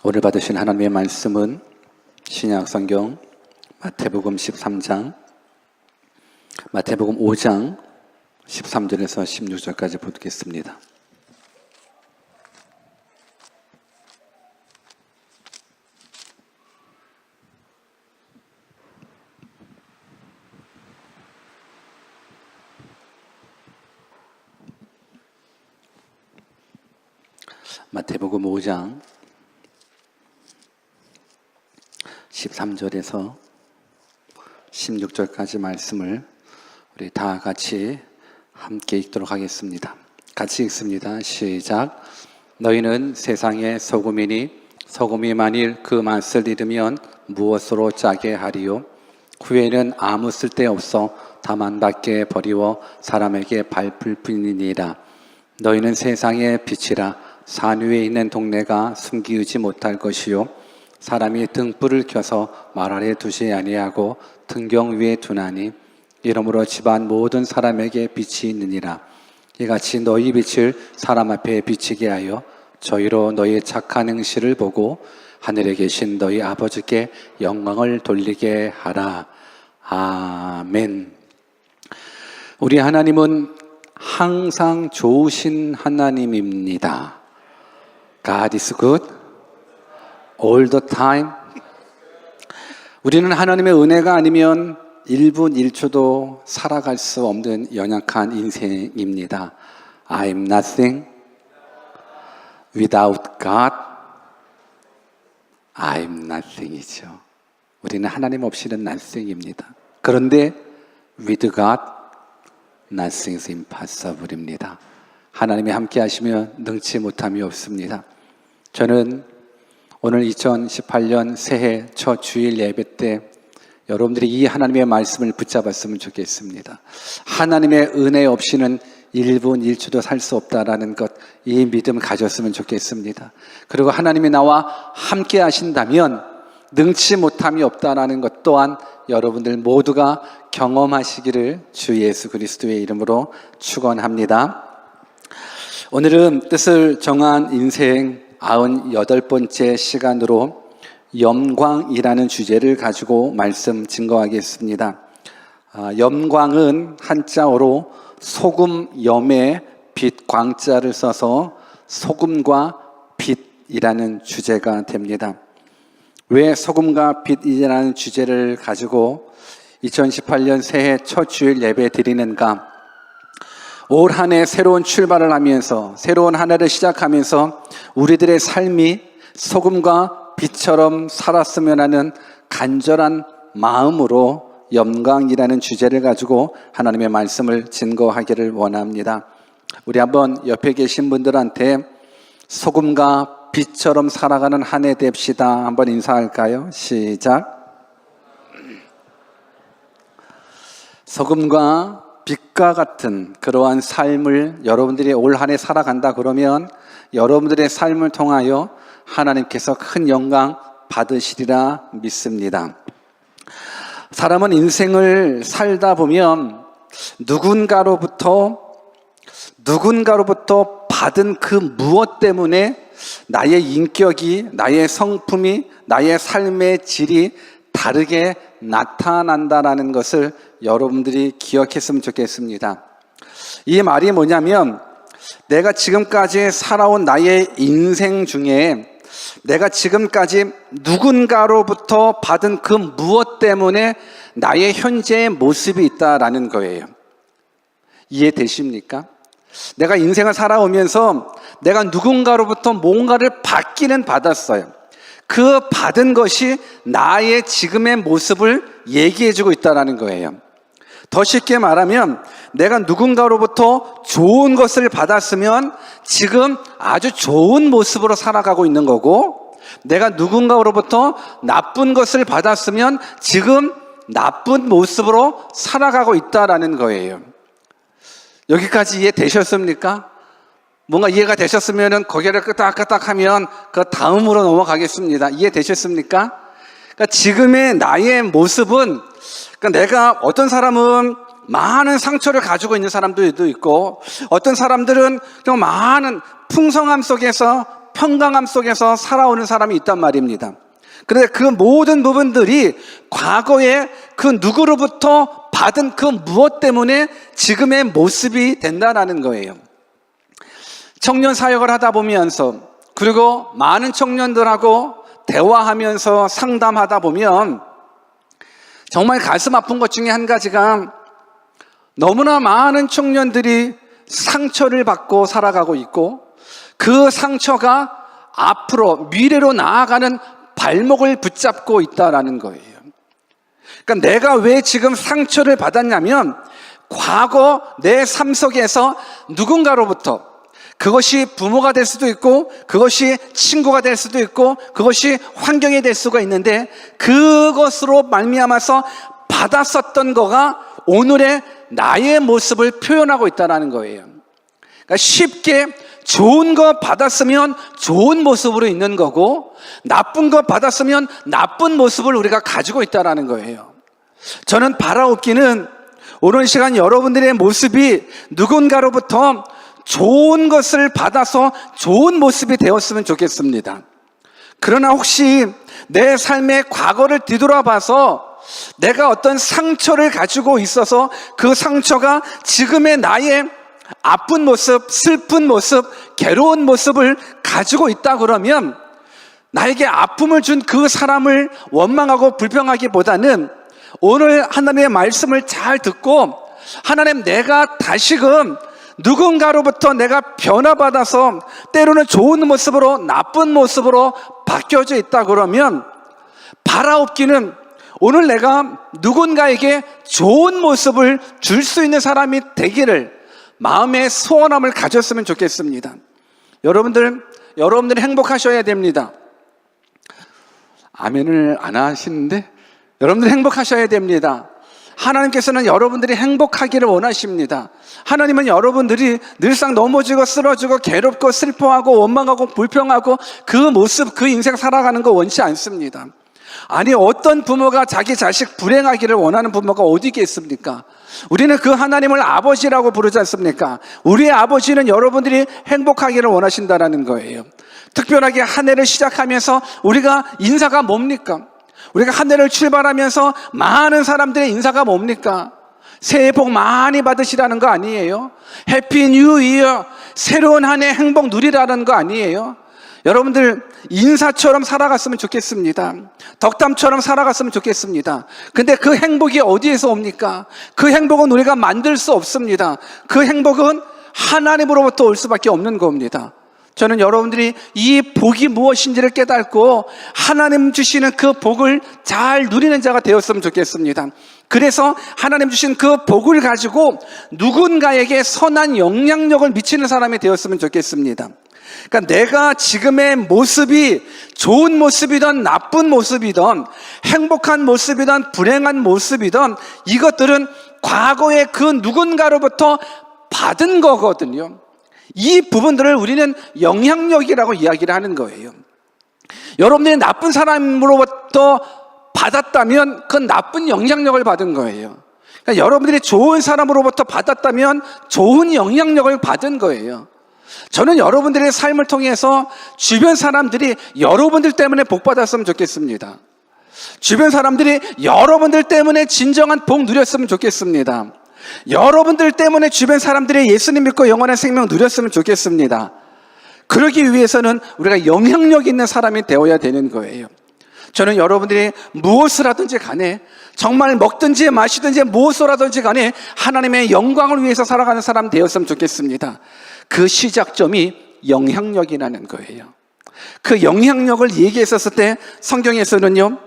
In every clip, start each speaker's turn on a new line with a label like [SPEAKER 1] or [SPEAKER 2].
[SPEAKER 1] 오늘 받으신 하나님의 말씀은 신약 성경 마태복음 13장, 마태복음 5장 13절에서 16절까지 보겠습니다. 마태복음 5장 13절에서 16절까지 말씀을 우리 다 같이 함께 읽도록 하겠습니다. 같이 읽습니다. 시작. 너희는 세상의 소금이니 소금이 만일 그 맛을 잃으면 무엇으로 짜게 하리요? 후에는 아무 쓸데없어 다만 밖에 버리워 사람에게 밟을 뿐이니라. 너희는 세상의 빛이라. 산 위에 있는 동네가 숨기우지 못할 것이요 사람이 등불을 켜서 말 아래 두지 아니하고 등경 위에 두나니 이러므로 집안 모든 사람에게 빛이 있느니라. 이같이 너희 빛을 사람 앞에 비치게 하여 저희로 너희 착한 행실을 보고 하늘에 계신 너희 아버지께 영광을 돌리게 하라. 아멘. 우리 하나님은 항상 좋으신 하나님입니다. God is good all the time. 우리는 하나님의 은혜가 아니면 1분 1초도 살아갈 수 없는 연약한 인생입니다. I'm nothing without God. I'm nothing이죠. 우리는 하나님 없이는 nothing입니다. 그런데 with God, nothing is impossible입니다. 하나님이 함께 하시면 능치 못함이 없습니다. 저는 오늘 2018년 새해 첫 주일 예배 때 여러분들이 이 하나님의 말씀을 붙잡았으면 좋겠습니다. 하나님의 은혜 없이는 1분 1초도 살 수 없다라는 것, 이 믿음 가졌으면 좋겠습니다. 그리고 하나님이 나와 함께 하신다면 능치 못함이 없다라는 것 또한 여러분들 모두가 경험하시기를 주 예수 그리스도의 이름으로 축원합니다. 오늘은 뜻을 정한 인생 98번째 시간으로 염광이라는 주제를 가지고 말씀 증거하겠습니다. 염광은 한자어로 소금 염에 빛 광자를 써서 소금과 빛이라는 주제가 됩니다. 왜 소금과 빛이라는 주제를 가지고 2018년 새해 첫 주일 예배 드리는가? 올 한 해 새로운 출발을 하면서 새로운 한 해를 시작하면서 우리들의 삶이 소금과 빛처럼 살았으면 하는 간절한 마음으로 염광이라는 주제를 가지고 하나님의 말씀을 증거하기를 원합니다. 우리 한번 옆에 계신 분들한테 소금과 빛처럼 살아가는 한 해 됩시다. 한번 인사할까요? 시작. 소금과 빛과 같은 그러한 삶을 여러분들이 올 한 해 살아간다 그러면 여러분들의 삶을 통하여 하나님께서 큰 영광 받으시리라 믿습니다. 사람은 인생을 살다 보면 누군가로부터 받은 그 무엇 때문에 나의 인격이, 나의 성품이, 나의 삶의 질이 다르게 나타난다라는 것을 여러분들이 기억했으면 좋겠습니다. 이 말이 뭐냐면 내가 지금까지 살아온 나의 인생 중에 내가 지금까지 누군가로부터 받은 그 무엇 때문에 나의 현재의 모습이 있다라는 거예요. 이해되십니까? 내가 인생을 살아오면서 내가 누군가로부터 뭔가를 받기는 받았어요. 그 받은 것이 나의 지금의 모습을 얘기해주고 있다는 거예요. 더 쉽게 말하면 내가 누군가로부터 좋은 것을 받았으면 지금 아주 좋은 모습으로 살아가고 있는 거고, 내가 누군가로부터 나쁜 것을 받았으면 지금 나쁜 모습으로 살아가고 있다는 거예요. 여기까지 이해되셨습니까? 뭔가 이해가 되셨으면 고개를 끄덕끄덕 하면 그 다음으로 넘어가겠습니다. 이해되셨습니까? 그러니까 지금의 나의 모습은, 그러니까 내가 어떤 사람은 많은 상처를 가지고 있는 사람들도 있고, 어떤 사람들은 좀 많은 풍성함 속에서 평강함 속에서 살아오는 사람이 있단 말입니다. 그런데 그 모든 부분들이 과거에 그 누구로부터 받은 그 무엇 때문에 지금의 모습이 된다는 거예요. 청년 사역을 하다 보면서, 그리고 많은 청년들하고 대화하면서 상담하다 보면 정말 가슴 아픈 것 중에 한 가지가, 너무나 많은 청년들이 상처를 받고 살아가고 있고, 그 상처가 앞으로 미래로 나아가는 발목을 붙잡고 있다라는 거예요. 그러니까 내가 왜 지금 상처를 받았냐면, 과거 내 삶 속에서 누군가로부터, 그것이 부모가 될 수도 있고, 그것이 친구가 될 수도 있고, 그것이 환경이 될 수가 있는데, 그것으로 말미암아서 받았었던 거가 오늘의 나의 모습을 표현하고 있다는 거예요. 그러니까 쉽게 좋은 거 받았으면 좋은 모습으로 있는 거고, 나쁜 거 받았으면 나쁜 모습을 우리가 가지고 있다는 거예요. 저는 바라옵기는 오늘 시간 여러분들의 모습이 누군가로부터 좋은 것을 받아서 좋은 모습이 되었으면 좋겠습니다. 그러나 혹시 내 삶의 과거를 뒤돌아봐서 내가 어떤 상처를 가지고 있어서 그 상처가 지금의 나의 아픈 모습, 슬픈 모습, 괴로운 모습을 가지고 있다 그러면, 나에게 아픔을 준 그 사람을 원망하고 불평하기보다는 오늘 하나님의 말씀을 잘 듣고, 하나님, 내가 다시금 누군가로부터 내가 변화받아서 때로는 좋은 모습으로 나쁜 모습으로 바뀌어져 있다 그러면, 바라옵기는 오늘 내가 누군가에게 좋은 모습을 줄 수 있는 사람이 되기를 마음의 소원함을 가졌으면 좋겠습니다. 여러분들이 행복하셔야 됩니다. 아멘을 안 하시는데, 여러분들이 행복하셔야 됩니다. 하나님께서는 여러분들이 행복하기를 원하십니다. 하나님은 여러분들이 늘상 넘어지고 쓰러지고 괴롭고 슬퍼하고 원망하고 불평하고 그 모습, 그 인생 살아가는 거 원치 않습니다. 아니, 어떤 부모가 자기 자식 불행하기를 원하는 부모가 어디 있겠습니까? 우리는 그 하나님을 아버지라고 부르지 않습니까? 우리의 아버지는 여러분들이 행복하기를 원하신다는 거예요. 특별하게 한 해를 시작하면서 우리가 인사가 뭡니까? 우리가 한 해를 출발하면서 많은 사람들의 인사가 뭡니까? 새해 복 많이 받으시라는 거 아니에요? 해피 뉴 이어, 새로운 한 해 행복 누리라는 거 아니에요? 여러분들 인사처럼 살아갔으면 좋겠습니다. 덕담처럼 살아갔으면 좋겠습니다. 근데 그 행복이 어디에서 옵니까? 그 행복은 우리가 만들 수 없습니다. 그 행복은 하나님으로부터 올 수밖에 없는 겁니다. 저는 여러분들이 이 복이 무엇인지를 깨닫고 하나님 주시는 그 복을 잘 누리는 자가 되었으면 좋겠습니다. 그래서 하나님 주신 그 복을 가지고 누군가에게 선한 영향력을 미치는 사람이 되었으면 좋겠습니다. 그러니까 내가 지금의 모습이 좋은 모습이든 나쁜 모습이든 행복한 모습이든 불행한 모습이든 이것들은 과거의 그 누군가로부터 받은 거거든요. 이 부분들을 우리는 영향력이라고 이야기를 하는 거예요. 여러분들이 나쁜 사람으로부터 받았다면 그건 나쁜 영향력을 받은 거예요. 그러니까 여러분들이 좋은 사람으로부터 받았다면 좋은 영향력을 받은 거예요. 저는 여러분들의 삶을 통해서 주변 사람들이 여러분들 때문에 복 받았으면 좋겠습니다. 주변 사람들이 여러분들 때문에 진정한 복 누렸으면 좋겠습니다. 여러분들 때문에 주변 사람들이 예수님 믿고 영원한 생명 누렸으면 좋겠습니다. 그러기 위해서는 우리가 영향력 있는 사람이 되어야 되는 거예요. 저는 여러분들이 무엇을 하든지 간에, 정말 먹든지 마시든지 무엇을 하든지 간에 하나님의 영광을 위해서 살아가는 사람 되었으면 좋겠습니다. 그 시작점이 영향력이라는 거예요. 그 영향력을 얘기했었을 때 성경에서는요,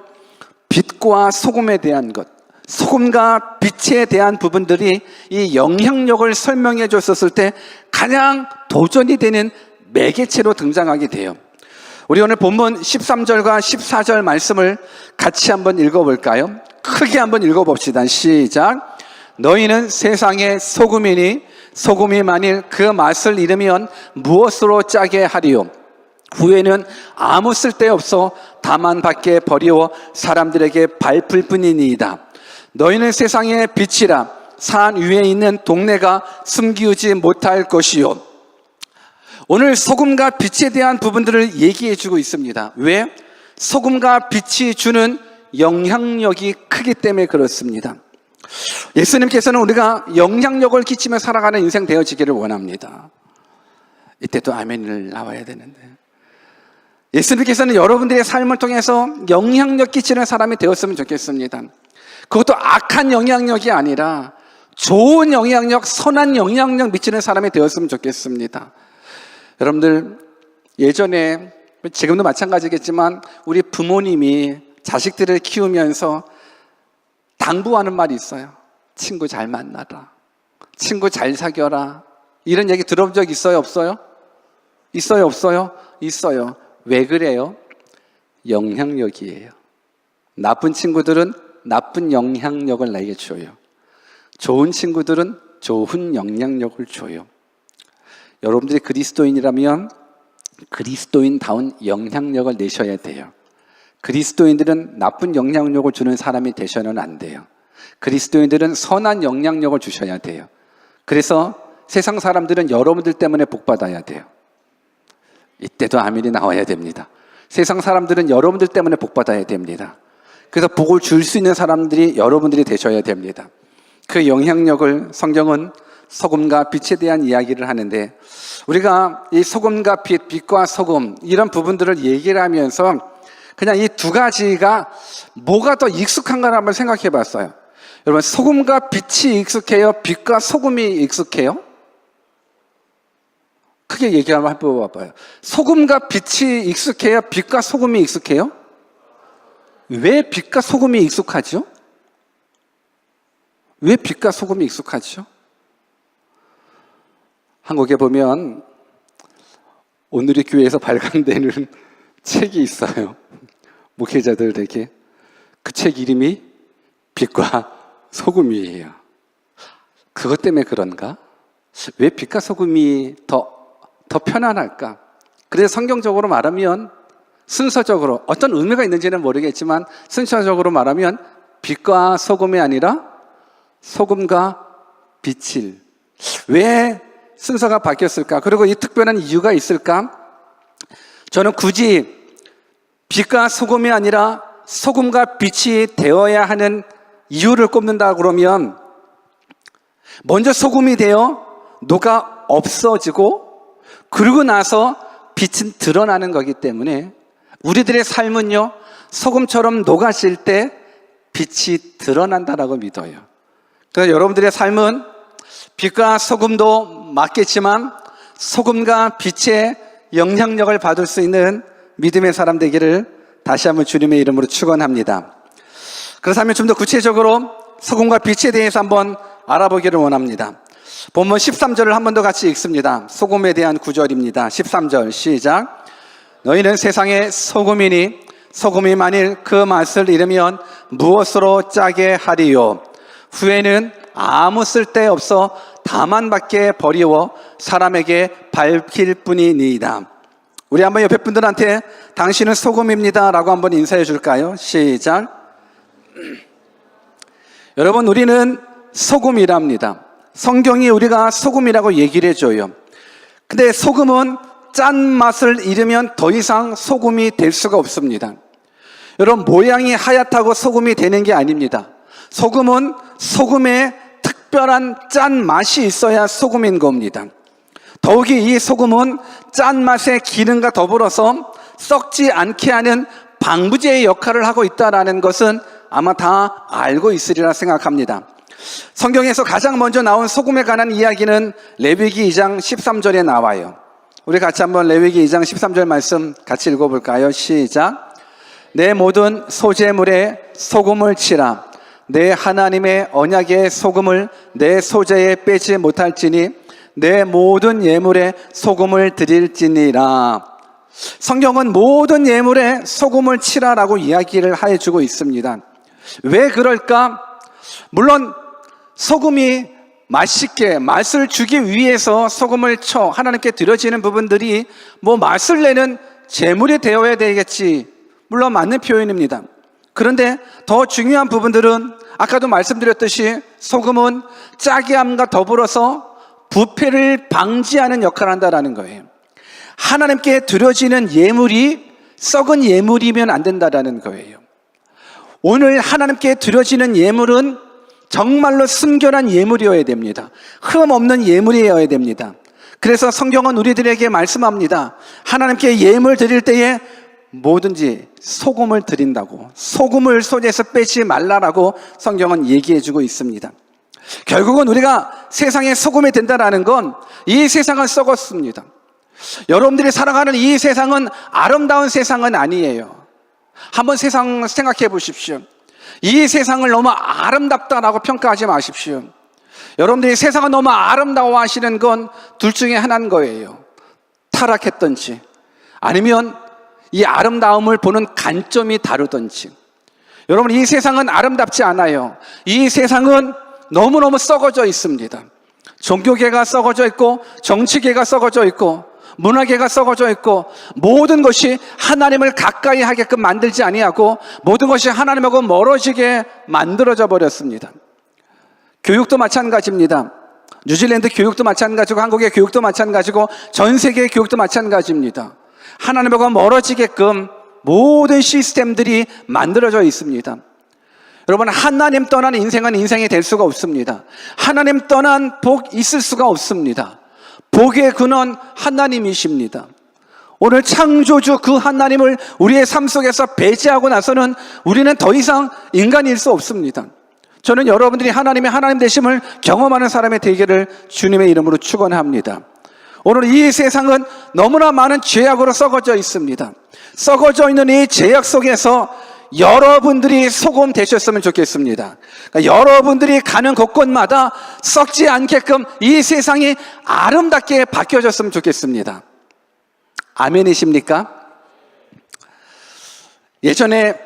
[SPEAKER 1] 빛과 소금에 대한 것, 소금과 빛에 대한 부분들이 이 영향력을 설명해 줬었을 때 가장 도전이 되는 매개체로 등장하게 돼요. 우리 오늘 본문 13절과 14절 말씀을 같이 한번 읽어볼까요? 크게 한번 읽어봅시다. 시작. 너희는 세상의 소금이니 소금이 만일 그 맛을 잃으면 무엇으로 짜게 하리요? 후에는 아무 쓸데없어 다만 밖에 버리워 사람들에게 밟을 뿐이니이다. 너희는 세상의 빛이라. 산 위에 있는 동네가 숨기우지 못할 것이요, 오늘 소금과 빛에 대한 부분들을 얘기해 주고 있습니다. 왜? 소금과 빛이 주는 영향력이 크기 때문에 그렇습니다. 예수님께서는 우리가 영향력을 끼치며 살아가는 인생 되어지기를 원합니다. 이때도 아멘을 나와야 되는데, 예수님께서는 여러분들의 삶을 통해서 영향력 끼치는 사람이 되었으면 좋겠습니다. 그것도 악한 영향력이 아니라 좋은 영향력, 선한 영향력 미치는 사람이 되었으면 좋겠습니다. 여러분들, 예전에, 지금도 마찬가지겠지만 우리 부모님이 자식들을 키우면서 당부하는 말이 있어요. 친구 잘 만나라, 친구 잘 사귀어라. 이런 얘기 들어본 적 있어요, 없어요? 있어요, 없어요? 있어요. 왜 그래요? 영향력이에요. 나쁜 친구들은 나쁜 영향력을 나에게 줘요. 좋은 친구들은 좋은 영향력을 줘요. 여러분들이 그리스도인이라면 그리스도인다운 영향력을 내셔야 돼요. 그리스도인들은 나쁜 영향력을 주는 사람이 되셔는 안 돼요. 그리스도인들은 선한 영향력을 주셔야 돼요. 그래서 세상 사람들은 여러분들 때문에 복받아야 돼요. 이때도 아멘이 나와야 됩니다. 세상 사람들은 여러분들 때문에 복받아야 됩니다. 그래서 복을 줄 수 있는 사람들이 여러분들이 되셔야 됩니다. 그 영향력을 성경은 소금과 빛에 대한 이야기를 하는데, 우리가 이 소금과 빛, 빛과 소금 이런 부분들을 얘기를 하면서 그냥 이 두 가지가 뭐가 더 익숙한가를 한번 생각해 봤어요. 여러분, 소금과 빛이 익숙해요? 빛과 소금이 익숙해요? 크게 얘기 한번 해봐봐요. 소금과 빛이 익숙해요? 빛과 소금이 익숙해요? 왜 빛과 소금이 익숙하죠? 왜 빛과 소금이 익숙하죠? 한국에 보면 오늘의 교회에서 발간되는 책이 있어요. 목회자들에게. 그 책 이름이 빛과 소금이에요. 그것 때문에 그런가? 왜 빛과 소금이 더 편안할까? 그래서 성경적으로 말하면, 순서적으로, 어떤 의미가 있는지는 모르겠지만 순서적으로 말하면 빛과 소금이 아니라 소금과 빛을. 왜 순서가 바뀌었을까? 그리고 이 특별한 이유가 있을까? 저는 굳이 빛과 소금이 아니라 소금과 빛이 되어야 하는 이유를 꼽는다 그러면, 먼저 소금이 되어 녹아 없어지고 그러고 나서 빛은 드러나는 거기 때문에 우리들의 삶은요, 소금처럼 녹아질 때 빛이 드러난다라고 믿어요. 그래서 여러분들의 삶은 빛과 소금도 맞겠지만 소금과 빛의 영향력을 받을 수 있는 믿음의 사람 되기를 다시 한번 주님의 이름으로 축원합니다. 그렇다면 좀 더 구체적으로 소금과 빛에 대해서 한번 알아보기를 원합니다. 본문 13절을 한 번 더 같이 읽습니다. 소금에 대한 구절입니다. 13절 시작. 너희는 세상의 소금이니 소금이 만일 그 맛을 잃으면 무엇으로 짜게 하리요? 후에는 아무 쓸데없어 다만 밖에 버리워 사람에게 밝힐 뿐이니이다. 우리 한번 옆에 분들한테 당신은 소금입니다 라고 한번 인사해 줄까요? 시작. 여러분, 우리는 소금이랍니다. 성경이 우리가 소금이라고 얘기를 해줘요. 근데 소금은 짠맛을 잃으면 더 이상 소금이 될 수가 없습니다. 여러분, 모양이 하얗다고 소금이 되는 게 아닙니다. 소금은 소금에 특별한 짠맛이 있어야 소금인 겁니다. 더욱이 이 소금은 짠맛의 기능과 더불어서 썩지 않게 하는 방부제의 역할을 하고 있다는 것은 아마 다 알고 있으리라 생각합니다. 성경에서 가장 먼저 나온 소금에 관한 이야기는 레위기 2장 13절에 나와요. 우리 같이 한번 레위기 2장 13절 말씀 같이 읽어볼까요? 시작. 내 모든 소제물에 소금을 치라. 내 하나님의 언약의 소금을 내 소재에 빼지 못할지니 내 모든 예물에 소금을 드릴지니라. 성경은 모든 예물에 소금을 치라라고 이야기를 해주고 있습니다. 왜 그럴까? 물론 소금이 맛있게 맛을 주기 위해서 소금을 쳐 하나님께 드려지는 부분들이 뭐 맛을 내는 제물이 되어야 되겠지, 물론 맞는 표현입니다. 그런데 더 중요한 부분들은 아까도 말씀드렸듯이 소금은 짜게 함과 더불어서 부패를 방지하는 역할을 한다는 거예요. 하나님께 드려지는 예물이 썩은 예물이면 안 된다라는 거예요. 오늘 하나님께 드려지는 예물은 정말로 순결한 예물이어야 됩니다. 흠 없는 예물이어야 됩니다. 그래서 성경은 우리들에게 말씀합니다. 하나님께 예물 드릴 때에 뭐든지 소금을 드린다고, 소금을 손에서 빼지 말라라고 성경은 얘기해주고 있습니다. 결국은 우리가 세상에 소금이 된다라는 건 이 세상은 썩었습니다. 여러분들이 살아가는 이 세상은 아름다운 세상은 아니에요. 한번 세상 생각해 보십시오. 이 세상을 너무 아름답다라고 평가하지 마십시오. 여러분들이 세상을 너무 아름다워하시는 건 둘 중에 하나인 거예요. 타락했든지 아니면 이 아름다움을 보는 관점이 다르든지. 여러분, 이 세상은 아름답지 않아요. 이 세상은 너무너무 썩어져 있습니다. 종교계가 썩어져 있고, 정치계가 썩어져 있고, 문화계가 썩어져 있고, 모든 것이 하나님을 가까이 하게끔 만들지 아니하고 모든 것이 하나님하고 멀어지게 만들어져 버렸습니다. 교육도 마찬가지입니다. 뉴질랜드 교육도 마찬가지고, 한국의 교육도 마찬가지고, 전 세계의 교육도 마찬가지입니다. 하나님하고 멀어지게끔 모든 시스템들이 만들어져 있습니다. 여러분, 하나님 떠난 인생은 인생이 될 수가 없습니다. 하나님 떠난 복 있을 수가 없습니다. 복의 근원 하나님이십니다. 오늘 창조주 그 하나님을 우리의 삶 속에서 배제하고 나서는 우리는 더 이상 인간일 수 없습니다. 저는 여러분들이 하나님의 하나님 되심을 경험하는 사람의 되기를 주님의 이름으로 축원합니다. 오늘 이 세상은 너무나 많은 죄악으로 썩어져 있습니다. 썩어져 있는 이 죄악 속에서 여러분들이 소금 되셨으면 좋겠습니다. 그러니까 여러분들이 가는 곳곳마다 썩지 않게끔 이 세상이 아름답게 바뀌어졌으면 좋겠습니다. 아멘이십니까? 예전에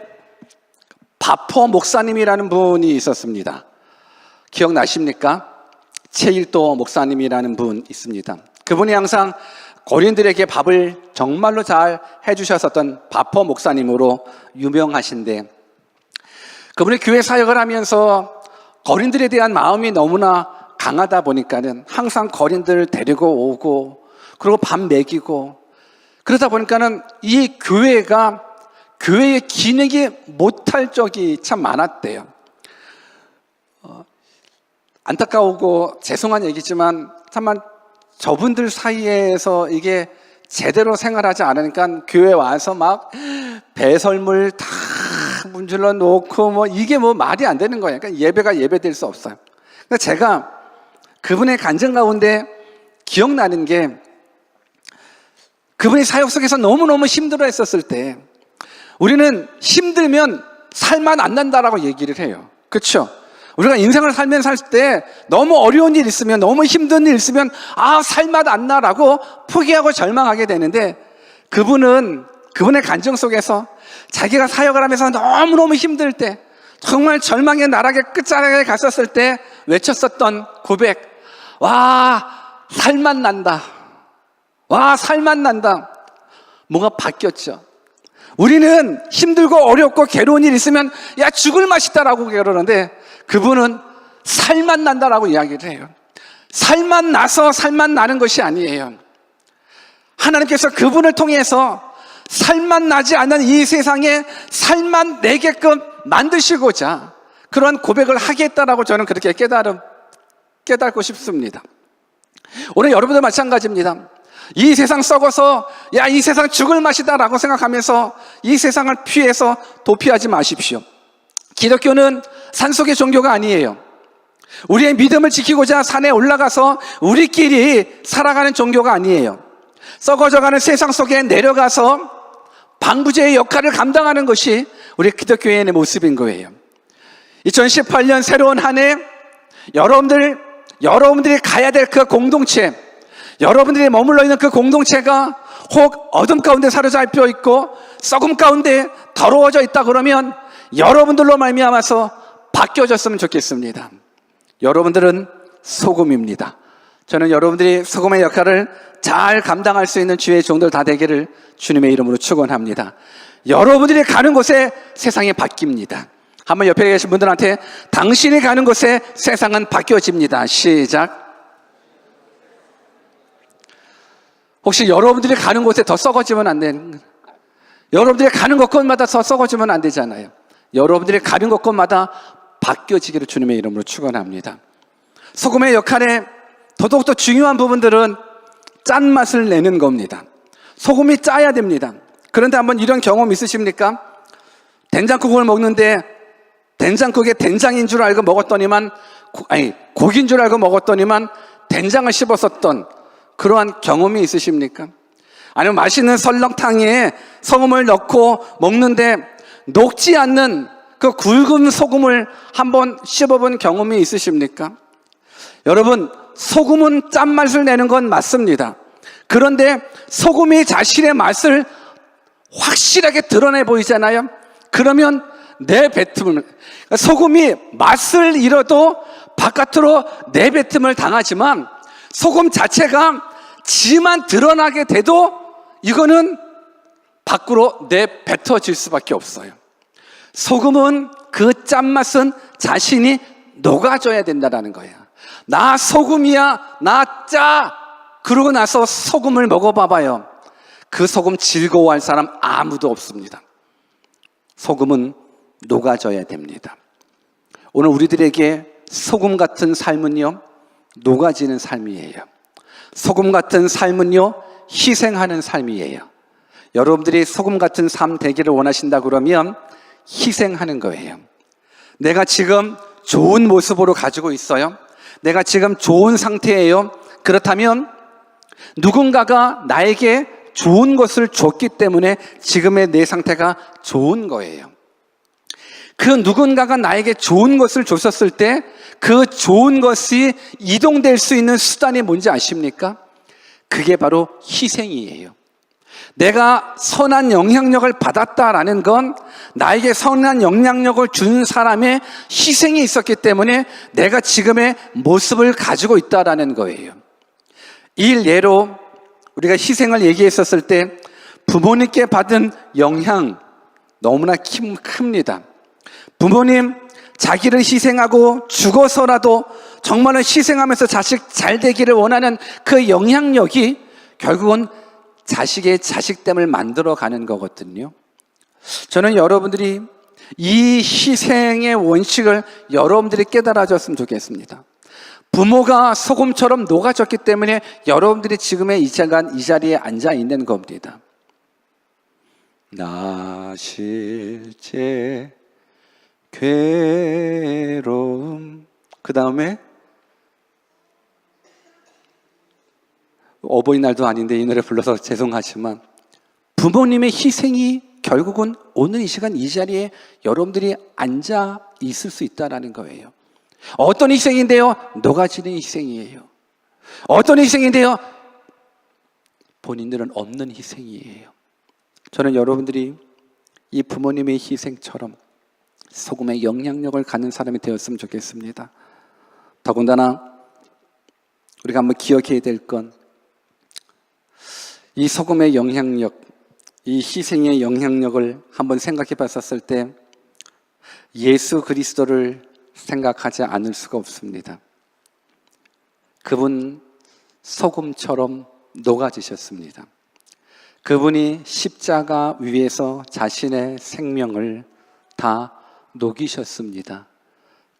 [SPEAKER 1] 바포 목사님이라는 분이 있었습니다. 기억나십니까? 최일도 목사님이라는 분 있습니다. 그분이 항상 고린들에게 밥을 정말로 잘 해주셨었던 바포 목사님으로 유명하신데, 그분이 교회 사역을 하면서 거린들에 대한 마음이 너무나 강하다 보니까는 항상 거린들을 데리고 오고, 그리고 밥 먹이고, 그러다 보니까는 이 교회의 기능이 못할 적이 참 많았대요. 안타까우고 죄송한 얘기지만 참만 저분들 사이에서 이게 제대로 생활하지 않으니까 교회 와서 막 배설물 다 문질러 놓고 뭐 이게 뭐 말이 안 되는 거예요. 그러니까 예배가 예배될 수 없어요. 그러니까 제가 그분의 간증 가운데 기억나는 게, 그분이 사역 속에서 너무너무 힘들어 했었을 때 우리는 힘들면 살만 안 난다라고 얘기를 해요. 그렇죠? 우리가 인생을 살면서 살 때 너무 어려운 일 있으면, 너무 힘든 일 있으면 살맛 안 나라고 포기하고 절망하게 되는데, 그분의 간증 속에서 자기가 사역을 하면서 너무너무 힘들 때, 정말 절망의 나락의 끝자락에 갔었을 때 외쳤었던 고백, 와, 살맛 난다. 와, 살맛 난다. 뭐가 바뀌었죠. 우리는 힘들고 어렵고 괴로운 일 있으면 야, 죽을 맛이다라고 그러는데, 그분은 살맛 난다라고 이야기를 해요. 살맛 나서 살맛 나는 것이 아니에요. 하나님께서 그분을 통해서 살맛 나지 않는 이 세상에 살맛 내게끔 만드시고자 그런 고백을 하겠다라고 저는 그렇게 깨닫고 싶습니다. 오늘 여러분들 마찬가지입니다. 이 세상 썩어서 야, 이 세상 죽을 맛이다라고 생각하면서 이 세상을 피해서 도피하지 마십시오. 기독교는 산속의 종교가 아니에요. 우리의 믿음을 지키고자 산에 올라가서 우리끼리 살아가는 종교가 아니에요. 썩어져가는 세상 속에 내려가서 방부제의 역할을 감당하는 것이 우리 기독교의 모습인 거예요. 2018년 새로운 한 해, 여러분들이 가야 될 그 공동체, 여러분들이 머물러 있는 그 공동체가 혹 어둠 가운데 사로잡혀 있고 썩음 가운데 더러워져 있다 그러면 여러분들로 말미암아서 바뀌어졌으면 좋겠습니다. 여러분들은 소금입니다. 저는 여러분들이 소금의 역할을 잘 감당할 수 있는 주의 종들 다 되기를 주님의 이름으로 축원합니다. 여러분들이 가는 곳에 세상이 바뀝니다. 한번 옆에 계신 분들한테 당신이 가는 곳에 세상은 바뀌어집니다. 시작. 혹시 여러분들이 가는 곳에 더 썩어지면 안 되는, 여러분들이 가는 곳곳마다 더 썩어지면 안 되잖아요. 여러분들이 가는 곳곳마다 바뀌어지기를 주님의 이름으로 축원합니다. 소금의 역할에 더더욱 더 중요한 부분들은 짠맛을 내는 겁니다. 소금이 짜야 됩니다. 그런데 한번 이런 경험 있으십니까? 된장국을 먹는데 된장국에 된장인 줄 알고 먹었더니만, 고기인 줄 알고 먹었더니만 된장을 씹었었던 그러한 경험이 있으십니까? 아니면 맛있는 설렁탕에 소금을 넣고 먹는데 녹지 않는 그 굵은 소금을 한번 씹어본 경험이 있으십니까? 여러분, 소금은 짠맛을 내는 건 맞습니다. 그런데 소금이 자신의 맛을 확실하게 드러내 보이잖아요. 그러면 내뱉음을, 소금이 맛을 잃어도 바깥으로 내뱉음을 당하지만 소금 자체가 지만 드러나게 돼도 이거는 밖으로 내뱉어질 수밖에 없어요. 소금은 그 짠맛은 자신이 녹아줘야 된다는 거예요. 나 소금이야, 나 짜. 그러고 나서 소금을 먹어봐봐요. 그 소금 즐거워할 사람 아무도 없습니다. 소금은 녹아져야 됩니다. 오늘 우리들에게 소금 같은 삶은요, 녹아지는 삶이에요. 소금 같은 삶은요, 희생하는 삶이에요. 여러분들이 소금 같은 삶 되기를 원하신다 그러면 희생하는 거예요. 내가 지금 좋은 모습으로 가지고 있어요. 내가 지금 좋은 상태예요. 그렇다면 누군가가 나에게 좋은 것을 줬기 때문에 지금의 내 상태가 좋은 거예요. 그 누군가가 나에게 좋은 것을 줬었을 때 그 좋은 것이 이동될 수 있는 수단이 뭔지 아십니까? 그게 바로 희생이에요. 내가 선한 영향력을 받았다라는 건 나에게 선한 영향력을 준 사람의 희생이 있었기 때문에 내가 지금의 모습을 가지고 있다라는 거예요. 일예로 우리가 희생을 얘기했었을 때 부모님께 받은 영향 너무나 큽니다. 부모님 자기를 희생하고 죽어서라도 정말로 희생하면서 자식 잘 되기를 원하는 그 영향력이 결국은 자식의 자식됨을 만들어가는 거거든요. 저는 여러분들이 이 희생의 원칙을 여러분들이 깨달아줬으면 좋겠습니다. 부모가 소금처럼 녹아졌기 때문에 여러분들이 지금의 이 자리에 앉아 있는 겁니다. 나 실제 괴로움, 그 다음에 어버이날도 아닌데 이 노래 불러서 죄송하지만 부모님의 희생이 결국은 오늘 이 시간 이 자리에 여러분들이 앉아 있을 수 있다는 거예요. 어떤 희생인데요? 녹아지는 희생이에요. 어떤 희생인데요? 본인들은 없는 희생이에요. 저는 여러분들이 이 부모님의 희생처럼 소금의 영향력을 갖는 사람이 되었으면 좋겠습니다. 더군다나 우리가 한번 기억해야 될 건 이 소금의 영향력, 이 희생의 영향력을 한번 생각해 봤었을 때 예수 그리스도를 생각하지 않을 수가 없습니다. 그분 소금처럼 녹아지셨습니다. 그분이 십자가 위에서 자신의 생명을 다 녹이셨습니다.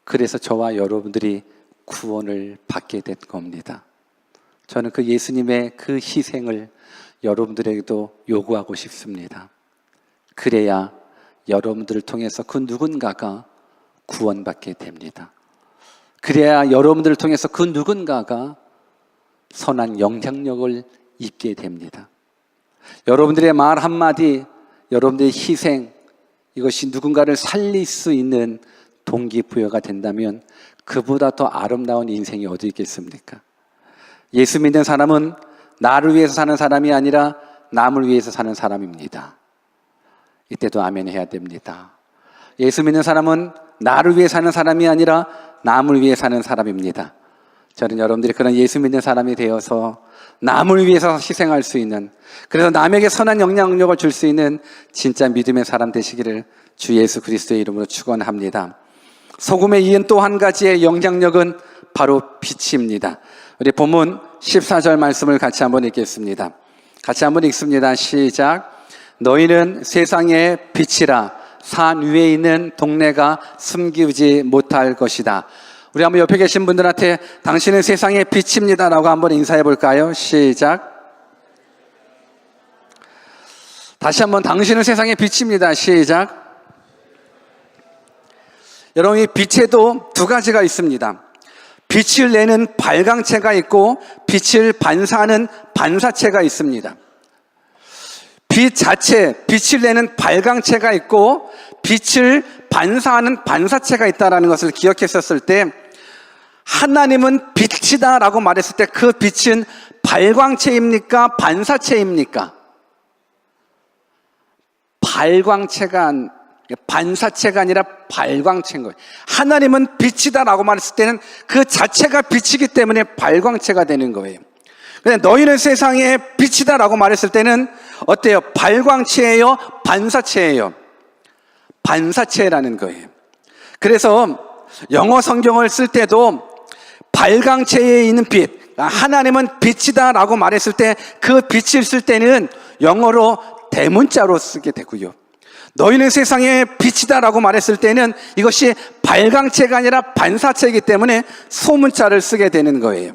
[SPEAKER 1] 그래서 저와 여러분들이 구원을 받게 된 겁니다. 저는 그 예수님의 그 희생을 여러분들에게도 요구하고 싶습니다. 그래야 여러분들을 통해서 그 누군가가 구원받게 됩니다. 그래야 여러분들을 통해서 그 누군가가 선한 영향력을 입게 됩니다. 여러분들의 말 한마디, 여러분들의 희생, 이것이 누군가를 살릴 수 있는 동기부여가 된다면 그보다 더 아름다운 인생이 어디 있겠습니까? 예수 믿는 사람은 나를 위해서 사는 사람이 아니라 남을 위해서 사는 사람입니다. 이때도 아멘 해야 됩니다. 예수 믿는 사람은 나를 위해 사는 사람이 아니라 남을 위해 사는 사람입니다. 저는 여러분들이 그런 예수 믿는 사람이 되어서 남을 위해서 희생할 수 있는, 그래서 남에게 선한 영향력을 줄 수 있는 진짜 믿음의 사람 되시기를 주 예수 그리스도의 이름으로 축원합니다. 소금에 이은 또 한 가지의 영향력은 바로 빛입니다. 우리 본문 14절 말씀을 같이 한번 읽겠습니다. 같이 한번 읽습니다. 시작. 너희는 세상의 빛이라. 산 위에 있는 동네가 숨기지 못할 것이다. 우리 한번 옆에 계신 분들한테 당신은 세상의 빛입니다 라고 한번 인사해 볼까요? 시작. 다시 한번 당신은 세상의 빛입니다. 시작. 여러분, 이 빛에도 두 가지가 있습니다. 빛을 내는 발광체가 있고 빛을 반사하는 반사체가 있습니다. 빛 자체, 빛을 내는 발광체가 있고 빛을 반사하는 반사체가 있다는 것을 기억했었을 때, 하나님은 빛이다 라고 말했을 때 그 빛은 발광체입니까? 반사체입니까? 반사체가 아니라 발광체인 거예요. 하나님은 빛이다 라고 말했을 때는 그 자체가 빛이기 때문에 발광체가 되는 거예요. 근데 너희는 세상에 빛이다 라고 말했을 때는 어때요? 발광체예요? 반사체예요? 반사체라는 거예요. 그래서 영어 성경을 쓸 때도 발광체에 있는 빛, 하나님은 빛이다 라고 말했을 때 그 빛을 쓸 때는 영어로 대문자로 쓰게 되고요. 너희는 세상에 빛이다 라고 말했을 때는 이것이 발광체가 아니라 반사체이기 때문에 소문자를 쓰게 되는 거예요.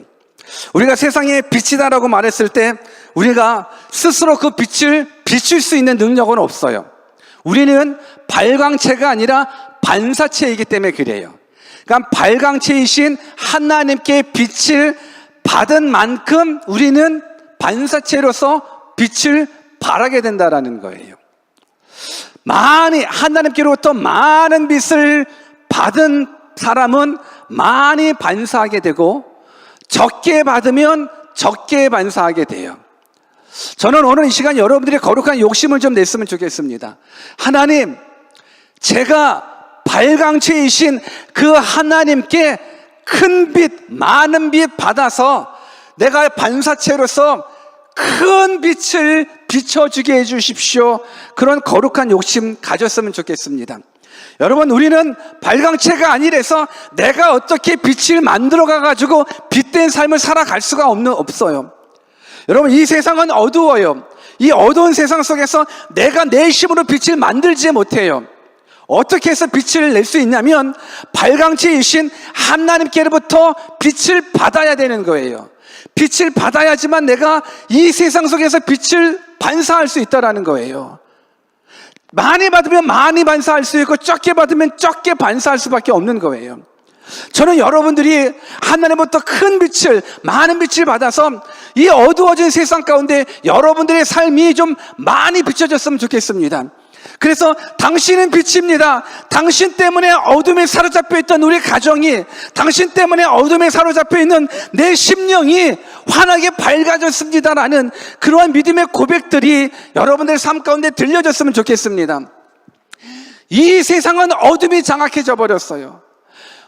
[SPEAKER 1] 우리가 세상에 빛이다 라고 말했을 때 우리가 스스로 그 빛을 비출 수 있는 능력은 없어요. 우리는 발광체가 아니라 반사체이기 때문에 그래요. 그러니까 발광체이신 하나님께 빛을 받은 만큼 우리는 반사체로서 빛을 발하게 된다라는 거예요. 하나님께로부터 많은 빛을 받은 사람은 많이 반사하게 되고, 적게 받으면 적게 반사하게 돼요. 저는 오늘 이 시간 여러분들이 거룩한 욕심을 좀 냈으면 좋겠습니다. 하나님, 제가 발광체이신 그 하나님께 큰 빛, 많은 빛 받아서 내가 반사체로서 큰 빛을 비춰주게 해주십시오. 그런 거룩한 욕심 가졌으면 좋겠습니다. 여러분, 우리는 발광체가 아니라서 내가 어떻게 빛을 만들어가가지고 빛된 삶을 살아갈 수가 없어요. 여러분, 이 세상은 어두워요. 이 어두운 세상 속에서 내가 내 힘으로 빛을 만들지 못해요. 어떻게 해서 빛을 낼 수 있냐면 발광체이신 하나님께로부터 빛을 받아야 되는 거예요. 빛을 받아야지만 내가 이 세상 속에서 빛을 반사할 수 있다는 거예요. 많이 받으면 많이 반사할 수 있고 적게 받으면 적게 반사할 수밖에 없는 거예요. 저는 여러분들이 하나님부터 큰 빛을, 많은 빛을 받아서 이 어두워진 세상 가운데 여러분들의 삶이 좀 많이 비춰졌으면 좋겠습니다. 그래서 당신은 빛입니다. 당신 때문에 어둠에 사로잡혀 있던 우리 가정이, 당신 때문에 어둠에 사로잡혀 있는 내 심령이 환하게 밝아졌습니다라는 그러한 믿음의 고백들이 여러분들 삶 가운데 들려졌으면 좋겠습니다. 이 세상은 어둠이 장악해져 버렸어요.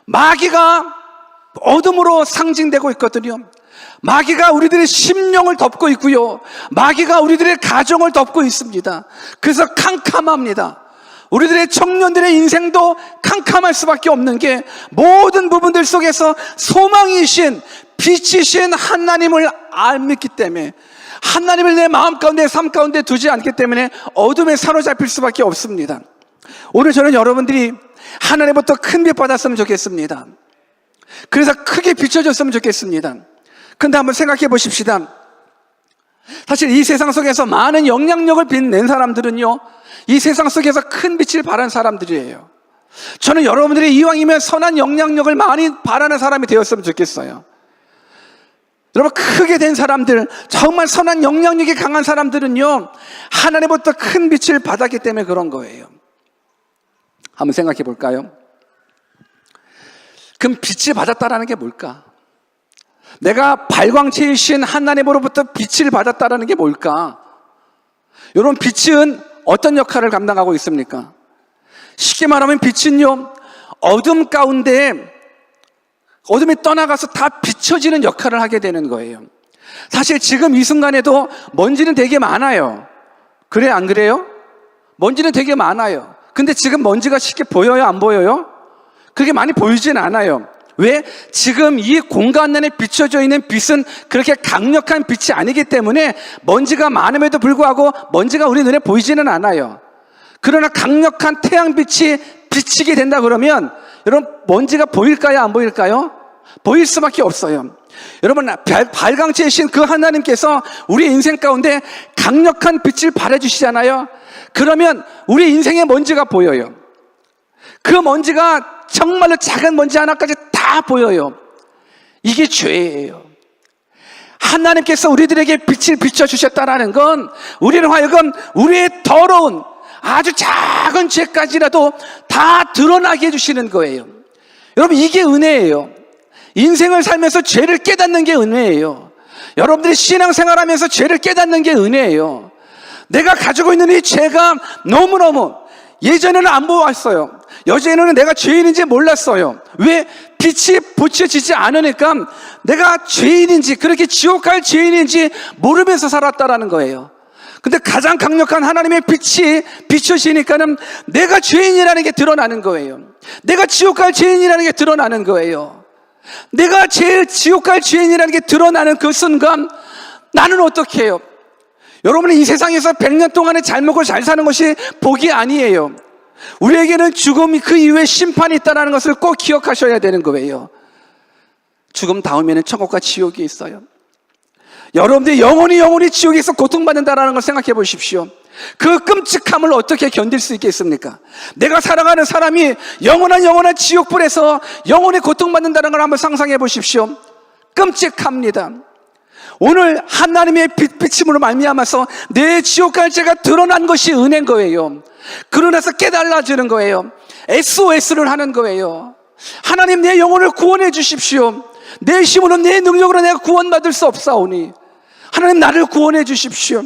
[SPEAKER 1] 마귀가 어둠으로 상징되고 있거든요. 마귀가 우리들의 심령을 덮고 있고요, 마귀가 우리들의 가정을 덮고 있습니다. 그래서 캄캄합니다. 우리들의 청년들의 인생도 캄캄할 수밖에 없는 게, 모든 부분들 속에서 소망이신, 빛이신 하나님을 안 믿기 때문에, 하나님을 내 마음 가운데, 삶 가운데 두지 않기 때문에 어둠에 사로잡힐 수밖에 없습니다. 오늘 저는 여러분들이 하나님부터 큰 빛 받았으면 좋겠습니다. 그래서 크게 비춰졌으면 좋겠습니다. 근데 한번 생각해 보십시다. 사실 이 세상 속에서 많은 영향력을 빛낸 사람들은요, 이 세상 속에서 큰 빛을 발한 사람들이에요. 저는 여러분들이 이왕이면 선한 영향력을 많이 발하는 사람이 되었으면 좋겠어요. 여러분, 크게 된 사람들, 정말 선한 영향력이 강한 사람들은요, 하나님부터 큰 빛을 받았기 때문에 그런 거예요. 한번 생각해 볼까요? 그럼 빛을 받았다라는 게 뭘까? 내가 발광체이신 하나님으로부터 빛을 받았다라는 게 뭘까? 여러분, 빛은 어떤 역할을 감당하고 있습니까? 쉽게 말하면 빛은요, 어둠 가운데, 어둠이 떠나가서 다 비춰지는 역할을 하게 되는 거예요. 사실 지금 이 순간에도 먼지는 되게 많아요. 그래, 안 그래요? 먼지는 되게 많아요. 근데 지금 먼지가 쉽게 보여요, 안 보여요? 그게 많이 보이진 않아요. 왜? 지금 이 공간 안에 비춰져 있는 빛은 그렇게 강력한 빛이 아니기 때문에 먼지가 많음에도 불구하고 먼지가 우리 눈에 보이지는 않아요. 그러나 강력한 태양빛이 비치게 된다 그러면 여러분 먼지가 보일까요? 안 보일까요? 보일 수밖에 없어요. 여러분 발광체이신 그 하나님께서 우리 인생 가운데 강력한 빛을 발해주시잖아요. 그러면 우리 인생의 먼지가 보여요. 그 먼지가 정말로 작은 먼지 하나까지 다 보여요. 이게 죄예요. 하나님께서 우리들에게 빛을 비춰주셨다는 건 우리는 하여금 우리의 더러운 아주 작은 죄까지라도 다 드러나게 해주시는 거예요. 여러분 이게 은혜예요. 인생을 살면서 죄를 깨닫는 게 은혜예요. 여러분들이 신앙생활하면서 죄를 깨닫는 게 은혜예요. 내가 가지고 있는 이 죄가 너무너무 예전에는 안 보았어요. 예전에는 내가 죄인인지 몰랐어요. 왜? 빛이 비춰지지 않으니까 내가 죄인인지 그렇게 지옥 갈 죄인인지 모르면서 살았다라는 거예요. 근데 가장 강력한 하나님의 빛이 비춰지니까는 내가 죄인이라는 게 드러나는 거예요. 내가 지옥 갈 죄인이라는 게 드러나는 거예요. 내가 제일 지옥 갈 죄인이라는 게 드러나는 그 순간 나는 어떻게 해요? 여러분은 이 세상에서 100년 동안에 잘 먹고 잘 사는 것이 복이 아니에요. 우리에게는 죽음 그 이후에 심판이 있다는 것을 꼭 기억하셔야 되는 거예요. 죽음 다음에는 천국과 지옥이 있어요. 여러분들이 영원히 지옥에서 고통받는다는 걸 생각해 보십시오. 그 끔찍함을 어떻게 견딜 수 있겠습니까? 내가 사랑하는 사람이 영원한 지옥불에서 영원히 고통받는다는 걸 한번 상상해 보십시오. 끔찍합니다. 오늘 하나님의 빛비침으로 말미암아서 내 지옥 갈 죄가 드러난 것이 은혜인 거예요. 그러나서 깨달아지는 거예요. SOS를 하는 거예요. 하나님 내 영혼을 구원해 주십시오. 내 힘으로 내 능력으로 내가 구원받을 수 없사오니 하나님 나를 구원해 주십시오.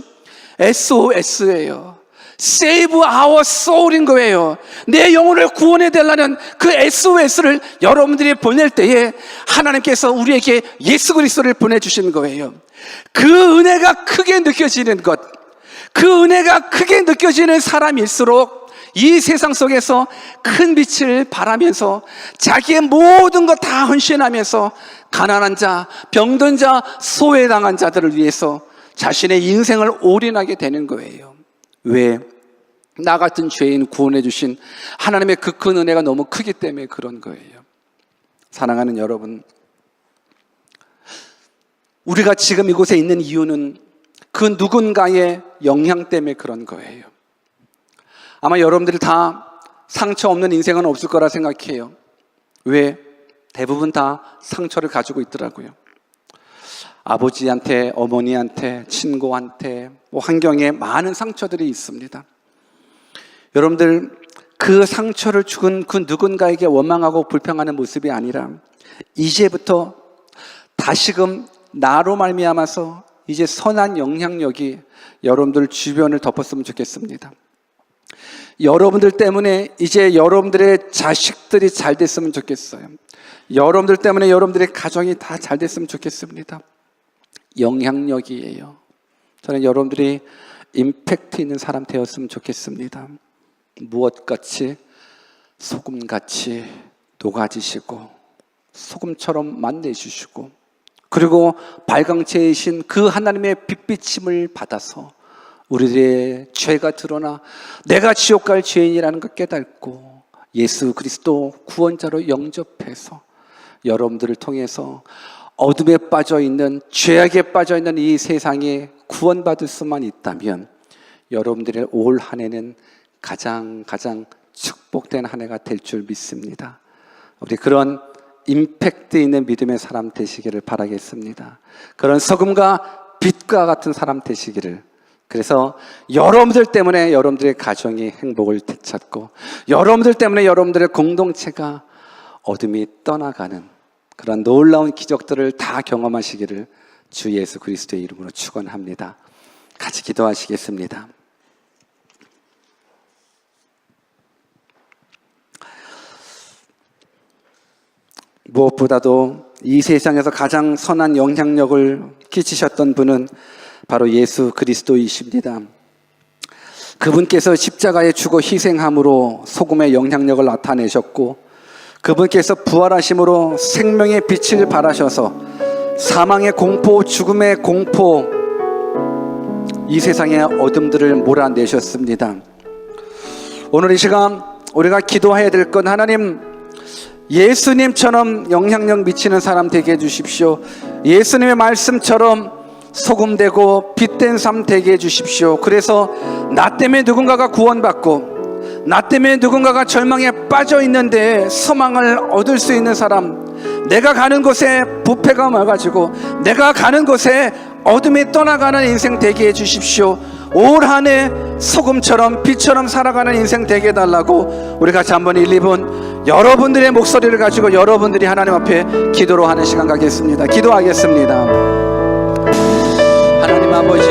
[SPEAKER 1] SOS예요. Save our soul인 거예요. 내 영혼을 구원해 달라는 그 SOS를 여러분들이 보낼 때에 하나님께서 우리에게 예수 그리스도를 보내주신 거예요. 그 은혜가 크게 느껴지는 것, 그 은혜가 크게 느껴지는 사람일수록 이 세상 속에서 큰 빛을 발하면서 자기의 모든 것 다 헌신하면서 가난한 자, 병든 자, 소외당한 자들을 위해서 자신의 인생을 올인하게 되는 거예요. 왜? 나 같은 죄인 구원해 주신 하나님의 그 큰 은혜가 너무 크기 때문에 그런 거예요. 사랑하는 여러분, 우리가 지금 이곳에 있는 이유는 그 누군가의 영향 때문에 그런 거예요. 아마 여러분들이 다 상처 없는 인생은 없을 거라 생각해요. 왜? 대부분 다 상처를 가지고 있더라고요. 아버지한테, 어머니한테, 친구한테, 환경에 많은 상처들이 있습니다. 여러분들 그 상처를 죽은 그 누군가에게 원망하고 불평하는 모습이 아니라 이제부터 다시금 나로 말미암아서 이제 선한 영향력이 여러분들 주변을 덮었으면 좋겠습니다. 여러분들 때문에 이제 여러분들의 자식들이 잘 됐으면 좋겠어요. 여러분들 때문에 여러분들의 가정이 다 잘 됐으면 좋겠습니다. 영향력이에요. 저는 여러분들이 임팩트 있는 사람 되었으면 좋겠습니다. 무엇같이? 소금같이 녹아지시고 소금처럼 만내주시고 그리고 발광체이신 그 하나님의 빛비침을 받아서 우리들의 죄가 드러나 내가 지옥 갈 죄인이라는 걸 깨닫고 예수 그리스도 구원자로 영접해서 여러분들을 통해서 어둠에 빠져있는 죄악에 빠져있는 이 세상에 구원받을 수만 있다면 여러분들의 올 한 해는 가장 축복된 한 해가 될 줄 믿습니다. 우리 그런 임팩트 있는 믿음의 사람 되시기를 바라겠습니다. 그런 소금과 빛과 같은 사람 되시기를. 그래서 여러분들 때문에 여러분들의 가정이 행복을 되찾고 여러분들 때문에 여러분들의 공동체가 어둠이 떠나가는 그런 놀라운 기적들을 다 경험하시기를 주 예수 그리스도의 이름으로 축원합니다. 같이 기도하시겠습니다. 무엇보다도 이 세상에서 가장 선한 영향력을 끼치셨던 분은 바로 예수 그리스도이십니다. 그분께서 십자가에 죽어 희생함으로 소금의 영향력을 나타내셨고 그분께서 부활하심으로 생명의 빛을 발하셔서 사망의 공포, 죽음의 공포, 이 세상의 어둠들을 몰아내셨습니다. 오늘 이 시간 우리가 기도해야 될 건, 하나님, 예수님처럼 영향력 미치는 사람 되게 해주십시오. 예수님의 말씀처럼 소금되고 빛된 삶 되게 해주십시오. 그래서 나 때문에 누군가가 구원받고, 나 때문에 누군가가 절망에 빠져 있는데 소망을 얻을 수 있는 사람, 내가 가는 곳에 부패가 와가지고 내가 가는 곳에 어둠이 떠나가는 인생 되게 해주십시오. 올 한 해 소금처럼 빛처럼 살아가는 인생 되게 해달라고 우리 같이 한번 1, 2분 여러분들의 목소리를 가지고 여러분들이 하나님 앞에 기도로 하는 시간 가겠습니다. 기도하겠습니다. 하나님 아버지,